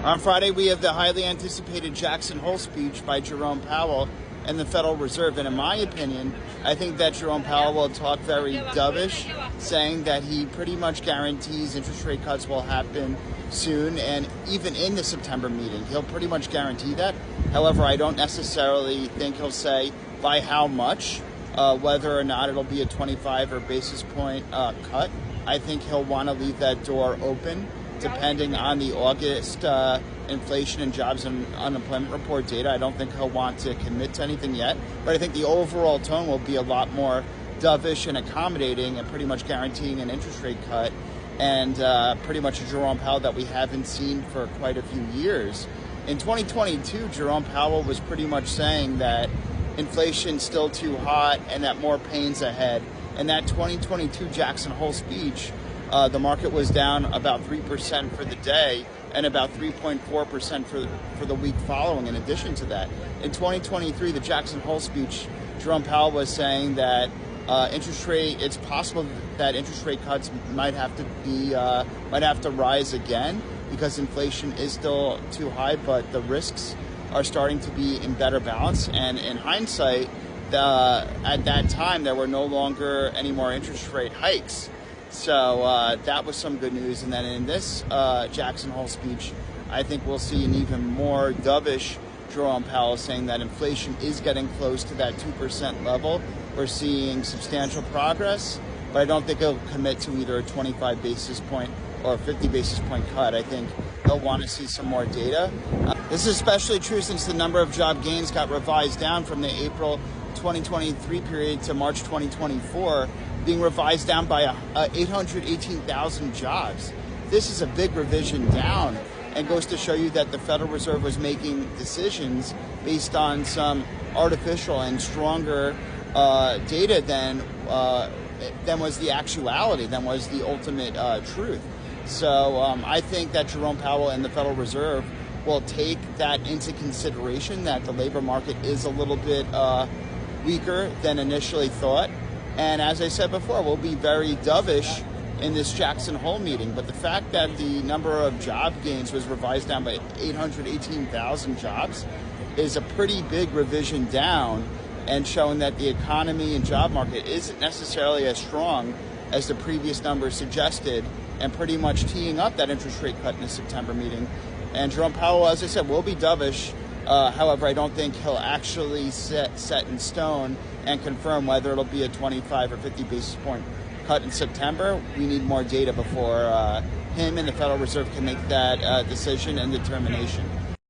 On Friday, we have the highly anticipated Jackson Hole speech by Jerome Powell and the Federal Reserve. And in my opinion, I think that Jerome Powell will talk very dovish, saying that he pretty much guarantees interest rate cuts will happen soon. And even in the September meeting, he'll pretty much guarantee that. However, I don't necessarily think he'll say by how much, whether or not it'll be a 25 or basis point cut. I think he'll want to leave that door open depending on the August inflation and jobs and unemployment report data. I don't think he'll want to commit to anything yet, but I think the overall tone will be a lot more dovish and accommodating and pretty much guaranteeing an interest rate cut, and pretty much a Jerome Powell that we haven't seen for quite a few years. In 2022, Jerome Powell was pretty much saying that inflation's still too hot and that more pain's ahead. In that 2022 Jackson Hole speech, the market was down about 3% for the day and about 3.4% for the week following. In addition to that, in 2023, the Jackson Hole speech, Jerome Powell was saying that it's possible that interest rate cuts might have to rise again because inflation is still too high, but the risks are starting to be in better balance. And in hindsight, at that time, there were no longer any more interest rate hikes. So that was some good news. And then in this Jackson Hole speech, I think we'll see an even more dovish Jerome Powell saying that inflation is getting close to that 2% level. We're seeing substantial progress, but I don't think he'll commit to either a 25 basis point or a 50 basis point cut. I think he'll want to see some more data. This is especially true since the number of job gains got revised down from the April 2023 period to March 2024, being revised down by 818,000 jobs. This is a big revision down and goes to show you that the Federal Reserve was making decisions based on some artificial and stronger data than was the actuality, than was the ultimate truth. So I think that Jerome Powell and the Federal Reserve will take that into consideration, that the labor market is a little bit weaker than initially thought. And as I said before, we'll be very dovish in this Jackson Hole meeting. But the fact that the number of job gains was revised down by 818,000 jobs is a pretty big revision down, and showing that the economy and job market isn't necessarily as strong as the previous numbers suggested, and pretty much teeing up that interest rate cut in the September meeting. And Jerome Powell, as I said, will be dovish. However, I don't think he'll actually set in stone and confirm whether it'll be a 25 or 50 basis point cut in September. We need more data before him and the Federal Reserve can make that decision and determination.